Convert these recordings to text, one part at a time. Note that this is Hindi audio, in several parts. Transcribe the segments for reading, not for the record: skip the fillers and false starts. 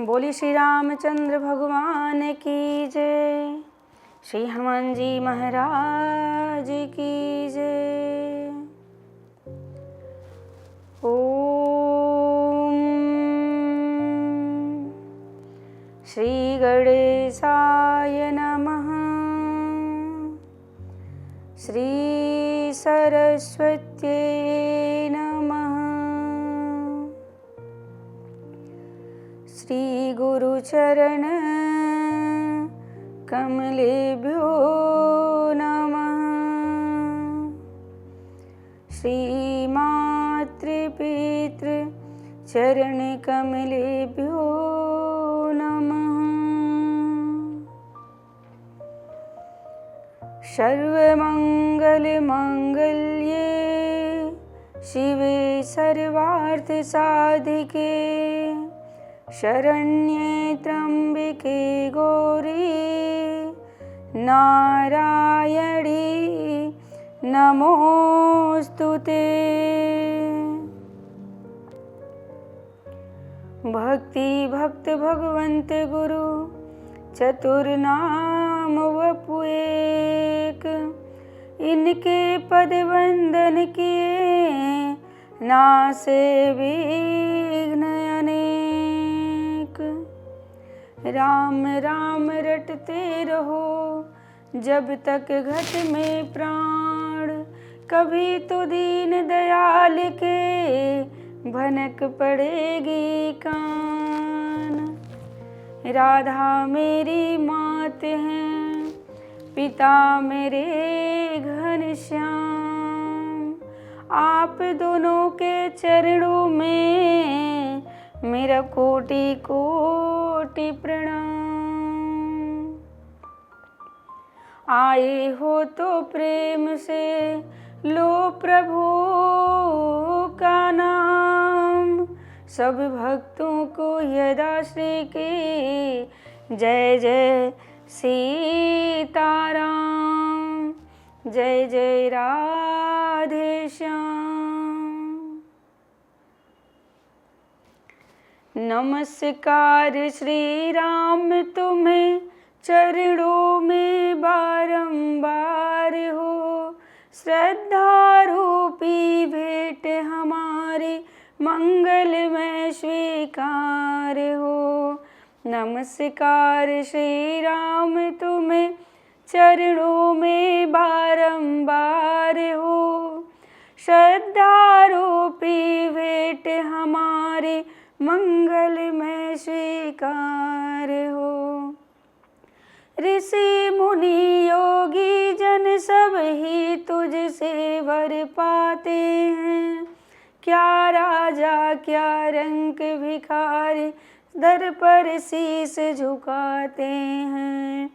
बोली श्री रामचंद्र भगवान की जय। श्री हनुमान जी महाराज की जय। ओम श्री गणेशाय नमः। श्री सरस्वत्यै नमः। श्री गुरुचरण कमलेभ्यो नमः। श्री मातृपितृ चरण कमलेभ्यो नमः। सर्वमंगल मांगल्ये शिवे सर्वार्थ साधिके शरण्ये त्र्यंबके गौरी नारायणी नमोस्तुते। भक्ति भक्त भगवंत गुरु चतुर्नाम वपु एक। इनके पद वंदन किए नासे विघ्न अनेक। राम राम रटते रहो जब तक घट में प्राण। कभी तो दीन दयाल के भनक पड़ेगी कान। राधा मेरी मात है पिता मेरे घनश्याम। आप दोनों के चरणों में मेरा कोटि कोटि प्रणाम। आए हो तो प्रेम से लो प्रभु का नाम। सब भक्तों को यदाश्री की जय जय सीताराम। जय जय राधे श्याम। नमस्कार श्री राम तुम्हें चरणों में बारंबार हो। श्रद्धा रूपी भेंट हमारी मंगल में स्वीकार हो। नमस्कार श्री राम तुम्हें चरणों में बारंबार हो। श्रद्धा रूपी भेंट हमारे मंगल में स्वीकार हो। ऋषि मुनि योगी जन सब ही तुझसे वर पाते हैं। क्या राजा क्या रंक भिखारी दर पर शीस झुकाते हैं।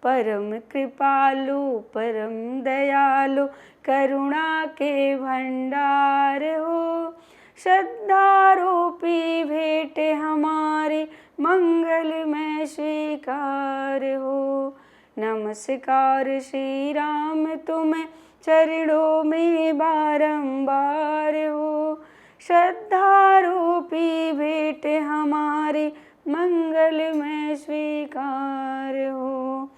परम कृपालु परम दयालु करुणा के भंडार हो। श्रद्धा रूपी भेंट हमारे मंगल में स्वीकार हो। नमस्कार श्री राम तुम्हें चरणों में बारंबार हो। श्रद्धा रूपी भेंट हमारे मंगल में स्वीकार हो।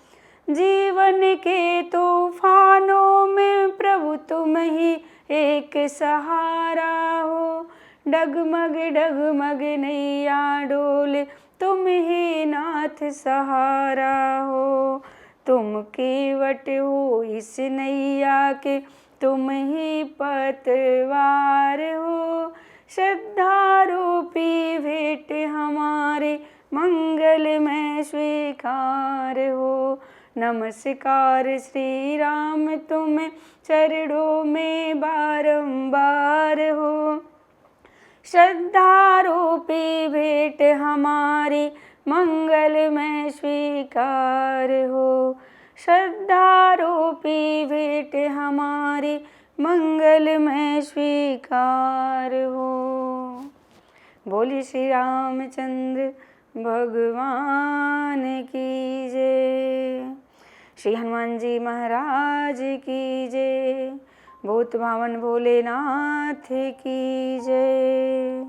जीवन के तूफानों में प्रभु तुम ही एक सहारा हो। डगमग डगमग नैया डोले तुम ही नाथ सहारा हो। तुम केवट हो इस नैया के तुम ही पतवार हो। श्रद्धा रूपी भेंट हमारे मंगल में स्वीकार हो। नमस्कार श्री राम तुम्हें चरणों में बारंबार हो। श्रद्धा रूपी भेंट हमारी मंगल में स्वीकार हो। श्रद्धा रूपी भेंट हमारी मंगल में स्वीकार हो। बोली श्री रामचंद्र भगवान की जय। श्री हनुमान जी महाराज की जय। भूत भावन भोलेनाथ की जय।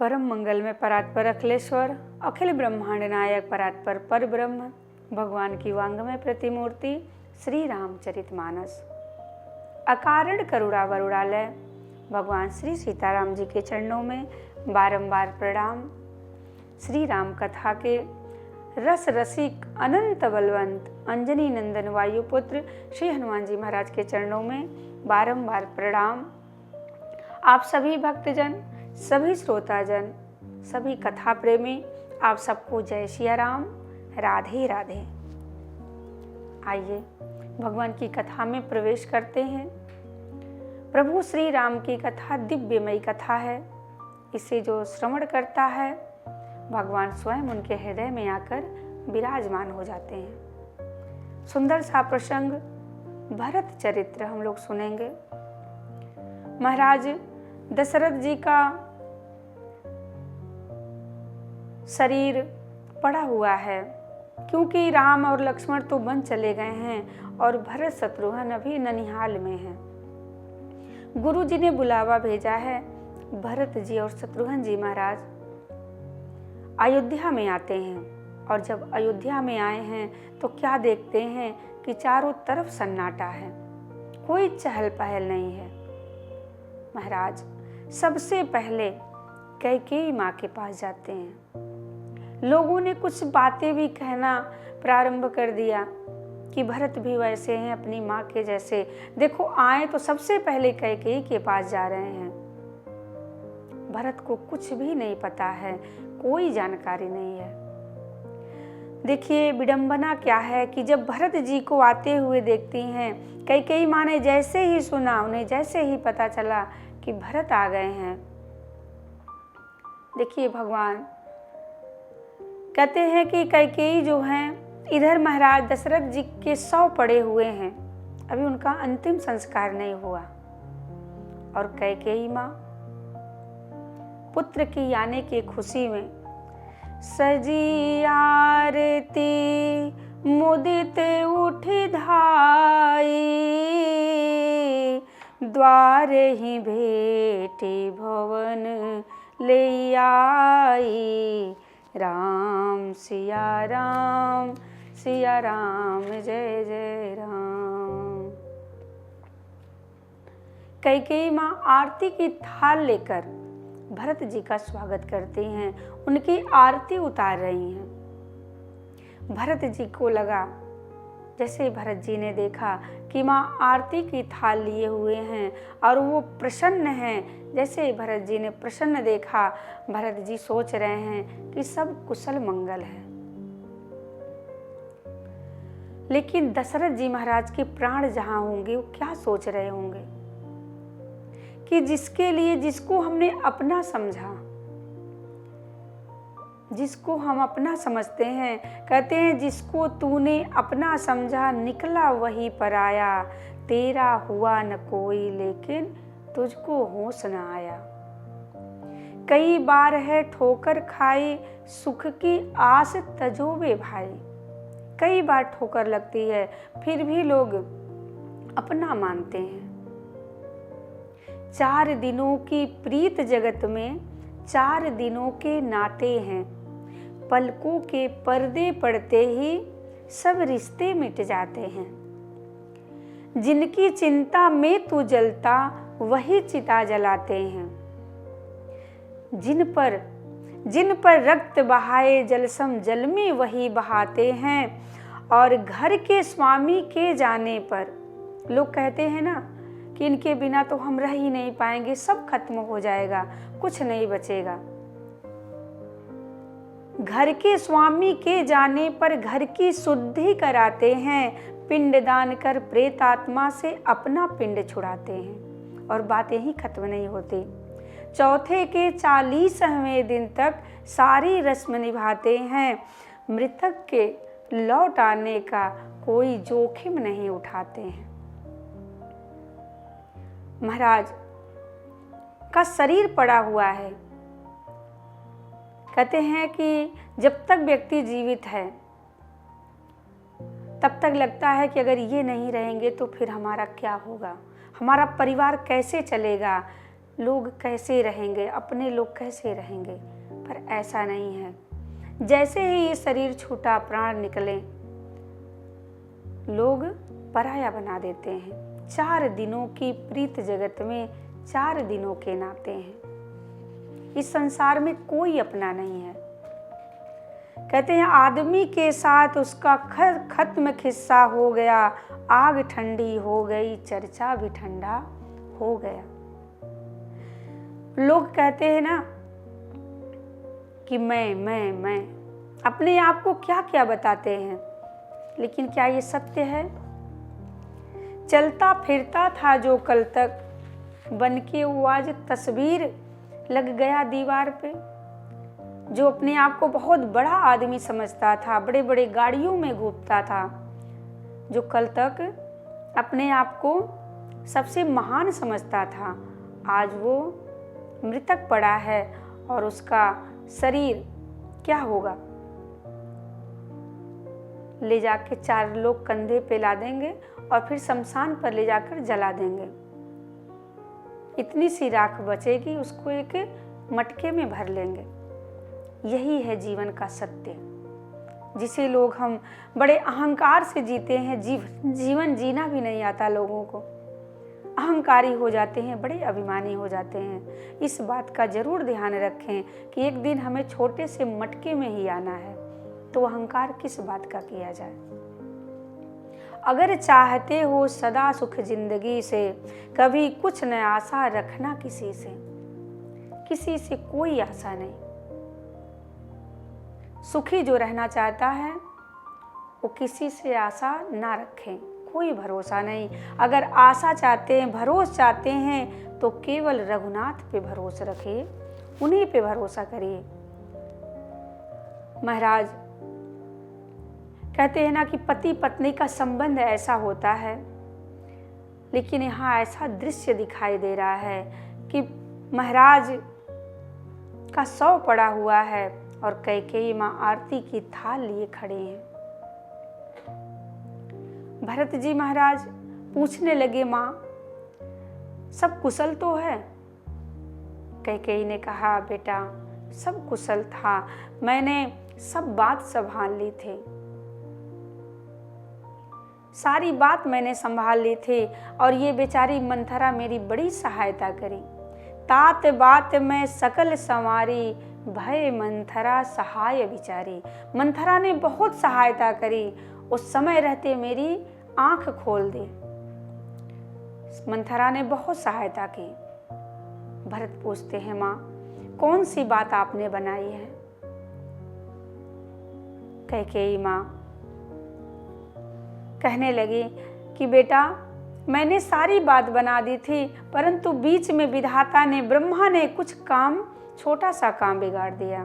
परम मंगल में परात्पर अखिलेश्वर, अखिल ब्रह्मांड नायक परात्पर पर ब्रह्म, भगवान की वांगमय प्रतिमूर्ति श्री रामचरितमानस। अकारण करुणा वरुणालय भगवान श्री सीताराम जी के चरणों में बारंबार प्रणाम। श्री राम कथा के रस रसिक अनंत बलवंत अंजनी नंदन वायुपुत्र श्री हनुमान जी महाराज के चरणों में बारंबार प्रणाम। आप सभी भक्तजन, सभी श्रोताजन, सभी कथा प्रेमी, आप सबको जय सिया राम, राधे राधे। आइए भगवान की कथा में प्रवेश करते हैं। प्रभु श्री राम की कथा दिव्यमयी कथा है। इसे जो श्रवण करता है भगवान स्वयं उनके हृदय में आकर विराजमान हो जाते हैं। सुंदर सा प्रसंग भरत चरित्र हम लोग सुनेंगे। महाराज दशरथ जी का शरीर पड़ा हुआ है, क्योंकि राम और लक्ष्मण तो वन चले गए हैं और भरत शत्रुघ्न अभी ननिहाल में हैं। गुरु जी ने बुलावा भेजा है। भरत जी और शत्रुघ्न जी महाराज अयोध्या में आते हैं, और जब अयोध्या में आए हैं तो क्या देखते हैं कि चारों तरफ सन्नाटा है, कोई चहल पहल नहीं है। महाराज सबसे पहले कैकेयी माँ के पास जाते हैं। लोगों ने कुछ बातें भी कहना प्रारंभ कर दिया कि भरत भी वैसे हैं अपनी माँ के जैसे। देखो आए तो सबसे पहले कैकेयी के पास जा रहे हैं। भरत को कुछ भी नहीं पता है, कोई जानकारी नहीं है। देखिए विडंबना क्या है कि जब भरत जी को आते हुए देखती हैं, कैकेयी माँ ने जैसे ही सुना, उन्हें जैसे ही पता चला कि भरत आ गए हैं, देखिए भगवान कहते हैं कि कैकेयी जो हैं इधर महाराज दशरथ जी के 100 पड़े हुए हैं, अभी उनका अंतिम संस्कार नहीं हुआ, और कैकेयी माँ पुत्र की आने की खुशी में सजी आरती मुदित उठी धाई, द्वार ही भेटी भवन ले आई, राम सिया राम सिया राम जय जय राम। कैकेयी माँ आरती की थाल लेकर भरत जी का स्वागत करती हैं, उनकी आरती उतार रही हैं। भरत जी को लगा, जैसे भरत जी ने देखा कि माँ आरती की थाल लिए हुए हैं और वो प्रसन्न हैं, जैसे भरत जी ने प्रसन्न देखा, भरत जी सोच रहे हैं कि सब कुशल मंगल है। लेकिन दशरथ जी महाराज के प्राण जहां होंगे वो क्या सोच रहे होंगे कि जिसके लिए, जिसको हमने अपना समझा, जिसको हम अपना समझते हैं, कहते हैं जिसको तूने अपना समझा निकला वही पराया, तेरा हुआ न कोई लेकिन तुझको होश न आया। कई बार है ठोकर खाई सुख की आस तजोबे भाई। कई बार ठोकर लगती है फिर भी लोग अपना मानते हैं। 4 दिनों की प्रीत जगत में 4 दिनों के नाते हैं, पलकों के पर्दे पड़ते ही सब रिश्ते मिट जाते हैं। जिनकी चिंता में तू जलता वही चिता जलाते हैं, जिन पर रक्त बहाए जलसम जल में वही बहाते हैं। और घर के स्वामी के जाने पर लोग कहते हैं ना कि इनके बिना तो हम रह ही नहीं पाएंगे, सब खत्म हो जाएगा, कुछ नहीं बचेगा। घर के स्वामी के जाने पर घर की शुद्धि कराते हैं, पिंडदान कर प्रेत आत्मा से अपना पिंड छुड़ाते हैं, और बातें ही खत्म नहीं होती। चौथे के 40वें दिन तक सारी रस्म निभाते हैं, मृतक के लौट आने का कोई जोखिम नहीं उठाते हैं। महाराज का शरीर पड़ा हुआ है। कहते हैं कि जब तक व्यक्ति जीवित है तब तक लगता है कि अगर ये नहीं रहेंगे तो फिर हमारा क्या होगा, हमारा परिवार कैसे चलेगा। लोग कैसे रहेंगे, अपने लोग कैसे रहेंगे, पर ऐसा नहीं है। जैसे ही ये शरीर छूटा, प्राण निकले, लोग पराया बना देते हैं। 4 दिनों की प्रीत जगत में 4 दिनों के नाते हैं। इस संसार में कोई अपना नहीं है। कहते हैं आदमी के साथ उसका खत्म किस्सा हो गया, आग ठंडी हो गई, चर्चा भी ठंडा हो गया। लोग कहते हैं ना कि मैं अपने आप को क्या क्या बताते हैं, लेकिन क्या ये सत्य है? चलता फिरता था जो कल तक, बन के वो आज तस्वीर लग गया दीवार पे। जो अपने आप को बहुत बड़ा आदमी समझता था, बड़े बड़े गाड़ियों में घूमता था, जो कल तक अपने आप को सबसे महान समझता था, आज वो मृतक पड़ा है और उसका शरीर क्या होगा? ले जाके 4 लोग कंधे पे ला देंगे और फिर शमशान पर ले जाकर जला देंगे। इतनी सी राख बचेगी, उसको एक मटके में भर लेंगे। यही है जीवन का सत्य, जिसे लोग हम बड़े अहंकार से जीते हैं। जीवन जीना भी नहीं आता लोगों को, अहंकारी हो जाते हैं, बड़े अभिमानी हो जाते हैं। इस बात का जरूर ध्यान रखें कि एक दिन हमें छोटे से मटके में ही आना है, तो अहंकार किस बात का किया जाए। अगर चाहते हो सदा सुख जिंदगी से, कभी कुछ न आशा रखना किसी से कोई आशा नहीं। सुखी जो रहना चाहता है वो किसी से आशा ना रखें, कोई भरोसा नहीं। अगर आशा चाहते हैं, भरोसा चाहते हैं, तो केवल रघुनाथ पे भरोसा रखिए, उन्हीं पे भरोसा करिए। महाराज कहते हैं ना कि पति पत्नी का संबंध ऐसा होता है, लेकिन यहाँ ऐसा दृश्य दिखाई दे रहा है कि महाराज का शव पड़ा हुआ है और कैकेयी माँ आरती की थाल लिए खड़े हैं। भरत जी महाराज पूछने लगे, माँ सब कुशल तो है? कैकेयी ने कहा, बेटा सब कुशल था, मैंने सब बात संभाल ली थी, सारी बात मैंने संभाल ली थी, और ये बेचारी मंथरा मेरी बड़ी सहायता करी। तात बात में सकल संवारी, भय मंथरा सहाय विचारी। मंथरा ने बहुत सहायता करी, उस समय रहते मेरी आंख खोल दी। मंथरा ने बहुत सहायता की। भरत पूछते हैं, माँ कौन सी बात आपने बनाई है? कैकेयी माँ कहने लगी कि बेटा मैंने सारी बात बना दी थी, परंतु बीच में विधाता ने, ब्रह्मा ने कुछ काम, छोटा सा काम बिगाड़ दिया।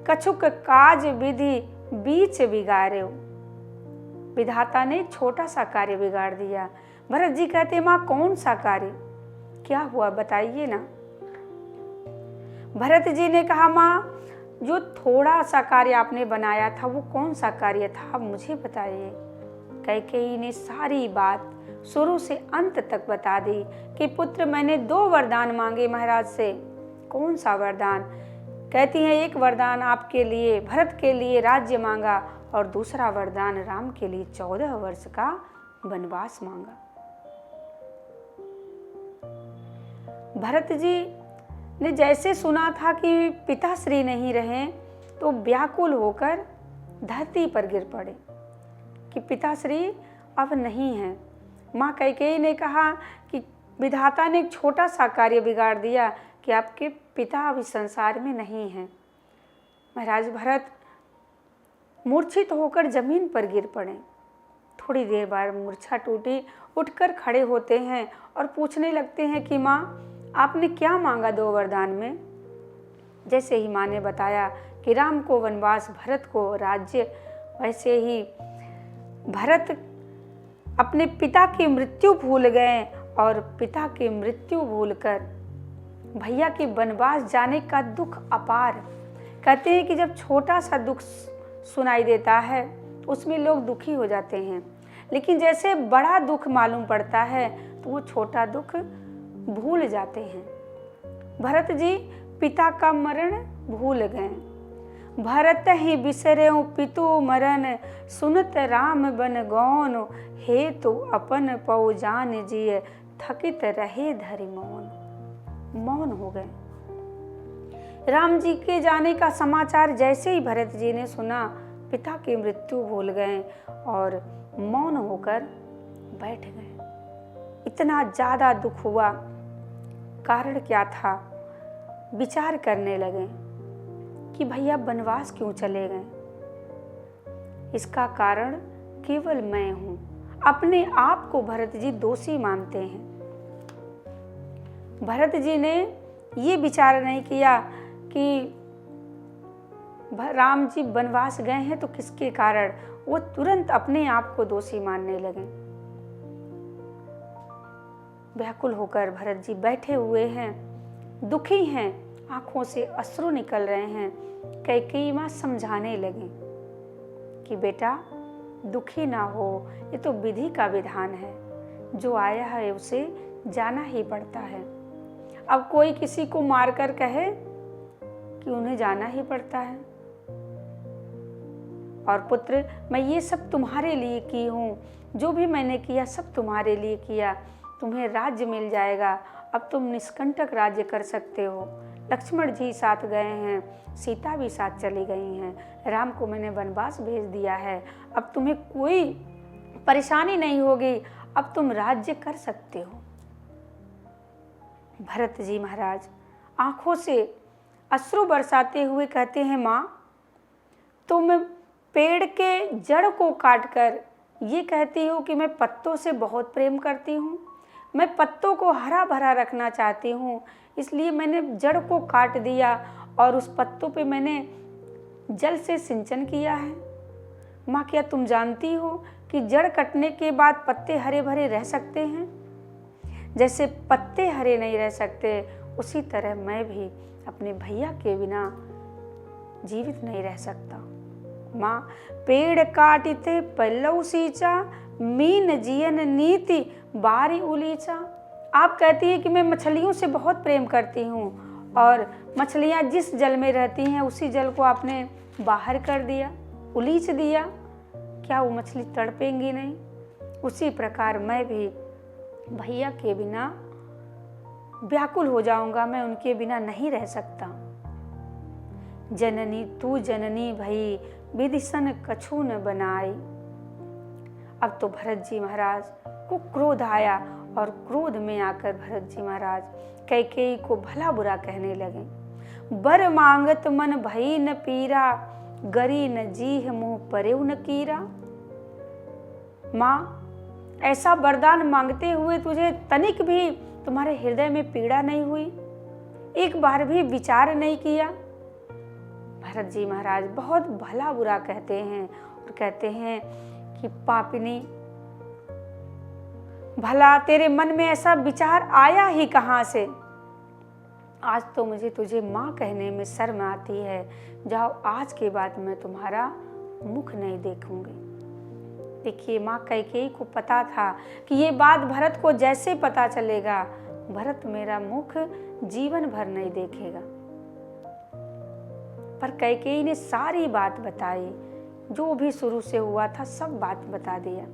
कछुक काज विधि बीच बिगाड़े। विधाता ने छोटा सा कार्य बिगाड़ दिया। भरत जी कहते, माँ कौन सा कार्य, क्या हुआ बताइए ना। भरत जी ने कहा, माँ जो थोड़ा सा कार्य आपने बनाया था वो कौन सा कार्य था, आप मुझे बताइए। कैकेयी ने सारी बात शुरू से अंत तक बता दी कि पुत्र मैंने 2 वरदान मांगे महाराज से। कौन सा वरदान? कहती हैं, एक वरदान आपके लिए, भरत के लिए राज्य मांगा, और दूसरा वरदान राम के लिए 14 वर्ष का वनवास मांगा। भरत जी ने जैसे सुना था कि पिताश्री नहीं रहे, तो व्याकुल होकर धरती पर गिर पड़े कि पिताश्री अब नहीं हैं। माँ कैकेयी ने कहा कि विधाता ने एक छोटा सा कार्य बिगाड़ दिया कि आपके पिता अभी संसार में नहीं हैं। महाराज भरत मूर्छित होकर जमीन पर गिर पड़े। थोड़ी देर बाद मूर्छा टूटी, उठकर खड़े होते हैं और पूछने लगते हैं कि माँ आपने क्या मांगा 2 वरदान में? जैसे ही माँ ने बताया कि राम को वनवास, भरत को राज्य, वैसे ही भरत अपने पिता की मृत्यु भूल गए और पिता की मृत्यु भूलकर भैया के वनवास जाने का दुख अपार। कहते हैं कि जब छोटा सा दुख सुनाई देता है उसमें लोग दुखी हो जाते हैं, लेकिन जैसे बड़ा दुख मालूम पड़ता है तो वो छोटा दुख भूल जाते हैं। भरत जी पिता का मरण भूल गए। भरत ही बिसर्यो पितु मरण, सुनत राम बन गौन, हे तो अपन पौ जान जिय, थकित रहे धरि मौन। मौन हो गए। राम जी के जाने का समाचार जैसे ही भरत जी ने सुना, पिता की मृत्यु भूल गए और मौन होकर बैठ गए। इतना ज़्यादा दुख हुआ। कारण क्या था? विचार करने लगे कि भैया बनवास क्यों चले गए। इसका कारण केवल मैं हूँ। अपने आप को भरत जी दोषी मानते हैं। भरत जी ने ये विचार नहीं किया कि राम जी वनवास गए हैं तो किसके कारण। वो तुरंत अपने आप को दोषी मानने लगे। व्याकुल होकर भरत जी बैठे हुए हैं, दुखी हैं, आंखों से अश्रु निकल रहे हैं। कैकेयी माँ समझाने लगी कि बेटा दुखी ना हो, ये तो विधि का विधान है, जो आया है उसे जाना ही पड़ता है। अब कोई किसी को मारकर कहे कि उन्हें जाना ही पड़ता है। और पुत्र, मैं ये सब तुम्हारे लिए की हूँ, जो भी मैंने किया सब तुम्हारे लिए किया। तुम्हें राज्य मिल जाएगा, अब तुम निष्कंटक राज्य कर सकते हो। लक्ष्मण जी साथ गए हैं, सीता भी साथ चली गई हैं, राम को मैंने वनवास भेज दिया है, अब तुम्हें कोई परेशानी नहीं होगी, अब तुम राज्य कर सकते हो। भरत जी महाराज आंखों से अश्रु बरसाते हुए कहते हैं, माँ तुम पेड़ के जड़ को काटकर ये कहती हो कि मैं पत्तों से बहुत प्रेम करती हूँ, मैं पत्तों को हरा भरा रखना चाहती हूँ, इसलिए मैंने जड़ को काट दिया और उस पत्तों पे मैंने जल से सिंचन किया है। माँ क्या तुम जानती हो कि जड़ कटने के बाद पत्ते हरे भरे रह सकते हैं? जैसे पत्ते हरे नहीं रह सकते, उसी तरह मैं भी अपने भैया के बिना जीवित नहीं रह सकता। माँ पेड़ काटिते पल्लव सींचा, मीन जियन नीति बारी उलीचा। आप कहती है कि मैं मछलियों से बहुत प्रेम करती हूँ और मछलियाँ जिस जल में रहती हैं उसी जल को आपने बाहर कर दिया, उलीच दिया। क्या वो मछली तड़पेंगी नहीं? उसी प्रकार मैं भी भैया के बिना व्याकुल हो जाऊंगा, मैं उनके बिना नहीं रह सकता। जननी तू जननी भई, विधिसन कछु न बनाई। अब तो भरत जी महाराज को क्रोध आया और क्रोध में आकर भरत जी महाराज कैकेयी को भला बुरा कहने लगे। बर मांगत मन भई न पीरा, गरी न जीह मुँह परेउ न कीरा। माँ ऐसा वरदान मांगते हुए तुझे तनिक भी तुम्हारे हृदय में पीड़ा नहीं हुई? एक बार भी विचार नहीं किया? भरत जी महाराज बहुत भला बुरा कहते हैं और कहते हैं कि पापिनी, भला तेरे मन में ऐसा विचार आया ही कहाँ से? आज तो मुझे तुझे माँ कहने में शर्म आती है। जाओ, आज के बाद मैं तुम्हारा मुख नहीं देखूंगी। देखिए, माँ कैकेयी को पता था कि ये बात भरत को जैसे पता चलेगा, भरत मेरा मुख जीवन भर नहीं देखेगा। पर कैकेयी ने सारी बात बताई, जो भी शुरू से हुआ था सब बात बता दिया।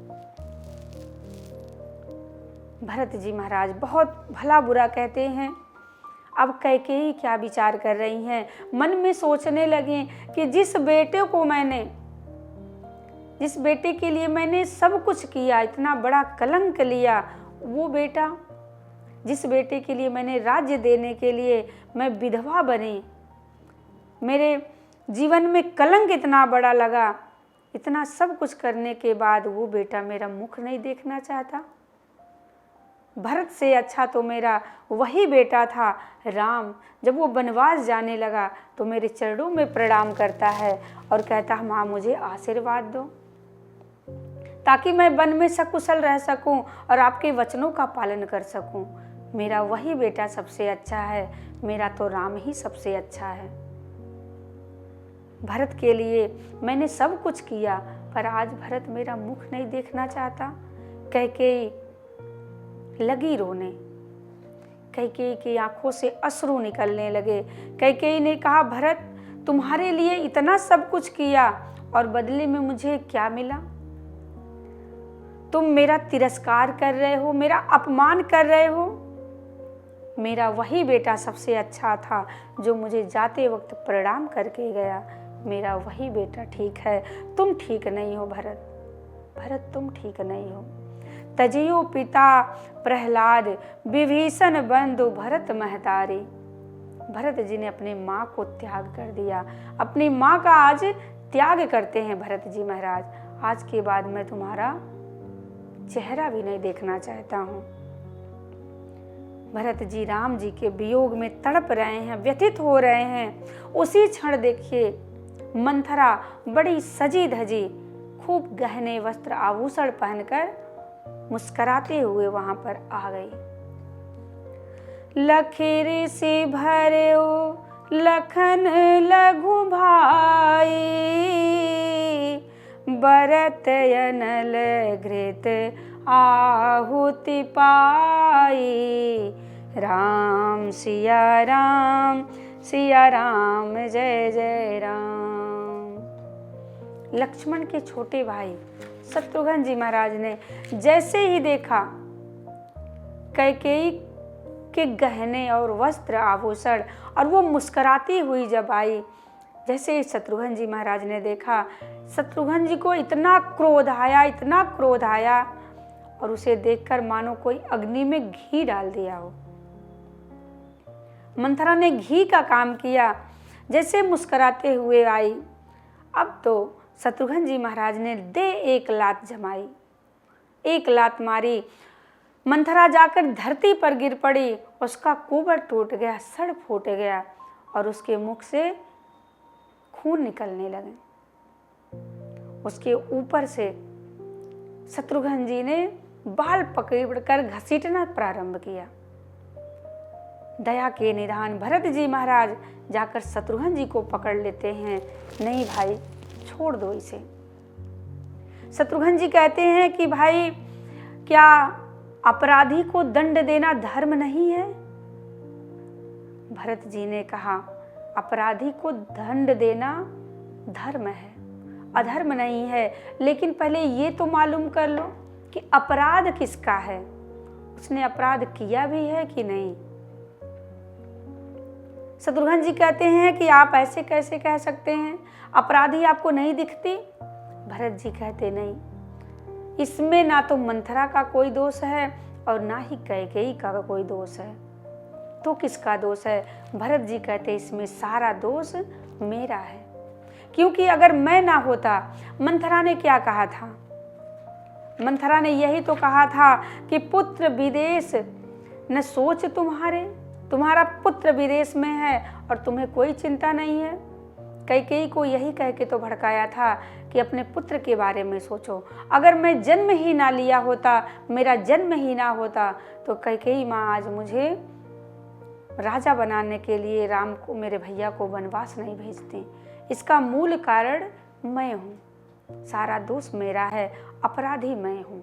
भरत जी महाराज बहुत भला बुरा कहते हैं। अब कैकेयी क्या विचार कर रही हैं? मन में सोचने लगे कि जिस बेटे के लिए मैंने सब कुछ किया, इतना बड़ा कलंक लिया, वो बेटा, जिस बेटे के लिए मैंने राज्य देने के लिए मैं विधवा बनी, मेरे जीवन में कलंक इतना बड़ा लगा, इतना सब कुछ करने के बाद वो बेटा मेरा मुख नहीं देखना चाहता। भरत से अच्छा तो मेरा वही बेटा था राम। जब वो वनवास जाने लगा तो मेरे चरणों में प्रणाम करता है और कहता, माँ मुझे आशीर्वाद दो ताकि मैं वन में सकुशल रह सकूं और आपके वचनों का पालन कर सकूं। मेरा वही बेटा सबसे अच्छा है, मेरा तो राम ही सबसे अच्छा है। भरत के लिए मैंने सब कुछ किया, पर आज भरत मेरा मुख नहीं देखना चाहता। कैकेयी लगी रोने। कैकेयी की आंखों से अश्रु निकलने लगे। कैकेयी ने कहा, भरत, तुम्हारे लिए इतना सब कुछ किया और बदले में मुझे क्या मिला? तुम मेरा तिरस्कार कर रहे हो, मेरा अपमान कर रहे हो। मेरा वही बेटा सबसे अच्छा था जो मुझे जाते वक्त प्रणाम करके गया। मेरा वही बेटा ठीक है, तुम ठीक नहीं हो भरत। भरत, तुम ठीक नहीं हो। तजियो पिता प्रहलाद, विभीषण बंधु भरत महतारी। भरत जी ने अपनी माँ को त्याग कर दिया। अपनी माँ का आज त्याग करते हैं भरत जी महाराज। आज के बाद मैं तुम्हारा चेहरा भी नहीं देखना चाहता हूँ। भरत जी राम जी के वियोग में तड़प रहे हैं, व्यथित हो रहे हैं। उसी क्षण देखिए मंथरा बड़ी सजी धजी, खूब गहने वस्त्र आभूषण पहनकर मुस्कुराते हुए वहां पर आ गई। लखीर से भर्यो लखन लघु भाई, बरत अनल घृत आहुति पाई। राम सिया राम जय जय राम। लक्ष्मण के छोटे भाई शत्रुघ्न जी महाराज ने जैसे ही देखा कैकेयी के गहने और वस्त्र आभूषण और वो मुस्कुराती हुई जब आई, जैसे ही शत्रुघ्न जी महाराज ने देखा, शत्रुघ्न जी को इतना क्रोध आया और उसे देखकर मानो कोई अग्नि में घी डाल दिया हो। मंथरा ने घी का काम किया, जैसे मुस्कुराते हुए आई। अब तो शत्रुघ्न जी महाराज ने दे एक लात जमाई, एक लात मारी। मंथरा जाकर धरती पर गिर पड़ी, उसका कुबर टूट गया, सर फूट गया और उसके मुख से खून निकलने लगे। उसके ऊपर से शत्रुघ्न जी ने बाल पकड़कर घसीटना प्रारंभ किया। दया के निधान भरत जी महाराज जाकर शत्रुघ्न जी को पकड़ लेते हैं। नहीं भाई, छोड़ दो इसे। शत्रुघ्न जी कहते हैं कि भाई, क्या अपराधी को दंड देना धर्म नहीं है? भरत जी ने कहा, अपराधी को दंड देना धर्म है, अधर्म नहीं है। लेकिन पहले ये तो मालूम कर लो कि अपराध किसका है, उसने अपराध किया भी है कि नहीं। शत्रुघ्न जी कहते हैं कि आप ऐसे कैसे कह सकते हैं, अपराधी आपको नहीं दिखती? भरत जी कहते नहीं, इसमें ना तो मंथरा का कोई दोष है और ना ही कैकेयी का कोई दोष है। तो किसका दोष है? भरत जी कहते इसमें सारा दोष मेरा है, क्योंकि अगर मैं ना होता, मंथरा ने क्या कहा था? मंथरा ने यही तो कहा था कि पुत्र विदेश न सोच तुम्हारा पुत्र विदेश में है और तुम्हें कोई चिंता नहीं है। कैकेयी को यही कह के तो भड़काया था कि अपने पुत्र के बारे में सोचो। अगर मैं जन्म ही ना लिया होता, मेरा जन्म ही ना होता, तो कैकेयी माँ आज मुझे राजा बनाने के लिए राम को, मेरे भैया को वनवास नहीं भेजती। इसका मूल कारण मैं हूँ, सारा दोष मेरा है, अपराधी मैं हूँ।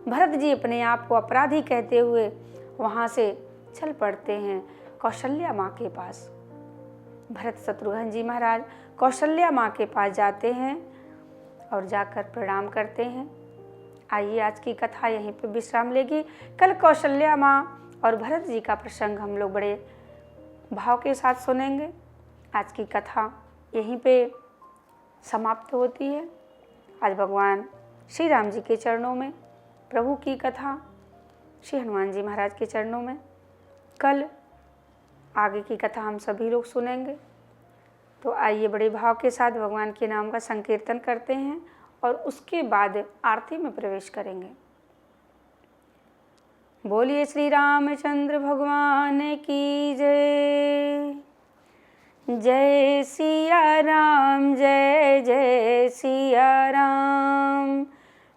भरत जी अपने आप को अपराधी कहते हुए वहाँ से चल पड़ते हैं कौशल्या माँ के पास। भरत शत्रुघ्न जी महाराज कौशल्या माँ के पास जाते हैं और जाकर प्रणाम करते हैं। आइए, आज की कथा यहीं पे विश्राम लेगी। कल कौशल्या माँ और भरत जी का प्रसंग हम लोग बड़े भाव के साथ सुनेंगे। आज की कथा यहीं पे समाप्त होती है। आज भगवान श्री राम जी के चरणों में प्रभु की कथा, श्री हनुमान जी महाराज के चरणों में। कल आगे की कथा हम सभी लोग सुनेंगे। तो आइए बड़े भाव के साथ भगवान के नाम का संकीर्तन करते हैं और उसके बाद आरती में प्रवेश करेंगे। बोलिए श्री रामचंद्र भगवान की जय। जय सिया राम, जय जय सिया राम,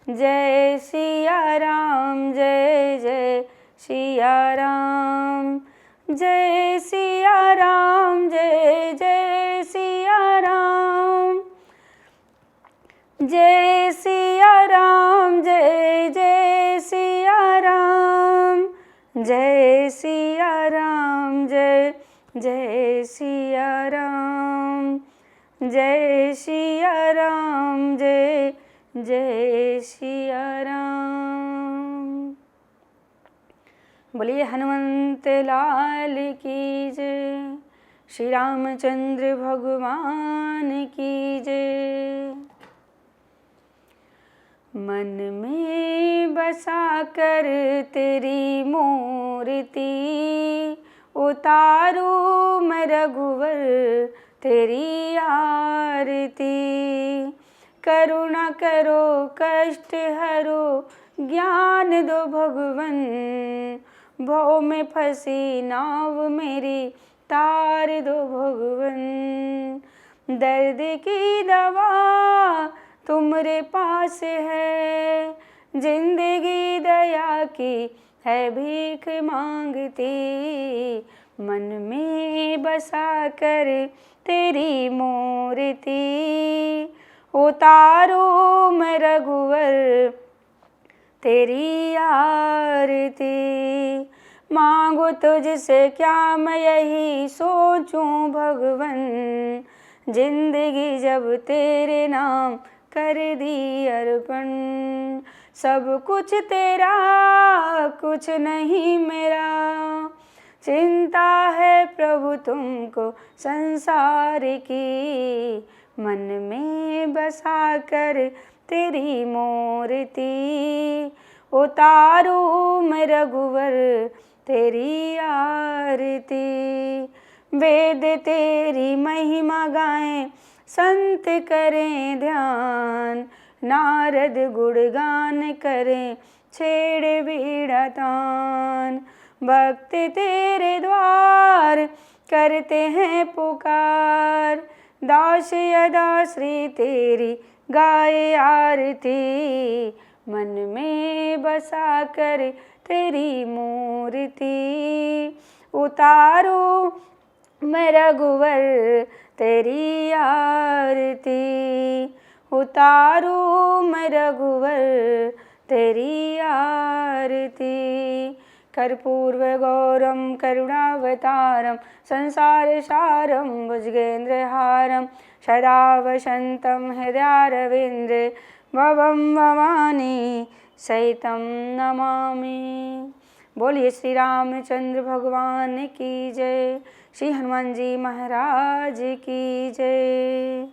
जय सिया राम, जय जय सिया राम, जय सिया राम, जय जय सिया राम, जय सिया राम, जय जय सिया राम, जय सिया जय सिया राम, जय जय सिया राम। बोलिए हनुमंत लाल की जय, श्री रामचंद्र भगवान की जय। मन में बसा कर तेरी मूर्ति, उतारू मैं रघुवर तेरी आरती। करुणा करो कष्ट हरो, ज्ञान दो भगवन, भव में फंसी नाव मेरी तार दो भगवन। दर्द की दवा तुम्हारे पास है, जिंदगी दया की है भीख मांगती। मन में बसा कर तेरी मूर्ति, उतारो मैं रघुवर तेरी आरती। मांगो तुझसे क्या मैं यही सोचूं भगवन, जिंदगी जब तेरे नाम कर दी अर्पण। सब कुछ तेरा कुछ नहीं मेरा, चिंता है प्रभु तुमको संसार की। मन में बसा कर तेरी मूर्ति, उतारू मैं रघुवर तेरी आरती। वेद तेरी महिमा गाएं संत करें ध्यान, नारद गुणगान करें छेड़े बीड़ा तान। भक्त तेरे द्वार करते हैं पुकार, दास यदा श्री तेरी गाए आरती। मन में बसा कर तेरी मूर्ति, उतारो मैं रघुवर तेरी आरती। उतारो मैं रघुवर तेरी आरती। कर्पूर गौरम करुणावतारम, संसार सारम भुजगेन्द्रहारम, सदा वसंतम हृदयारविंदे, भवम भवानी सहितम नमामि। बोलिए श्री रामचंद्र भगवान की जय, श्री हनुमान जी महाराज की जय।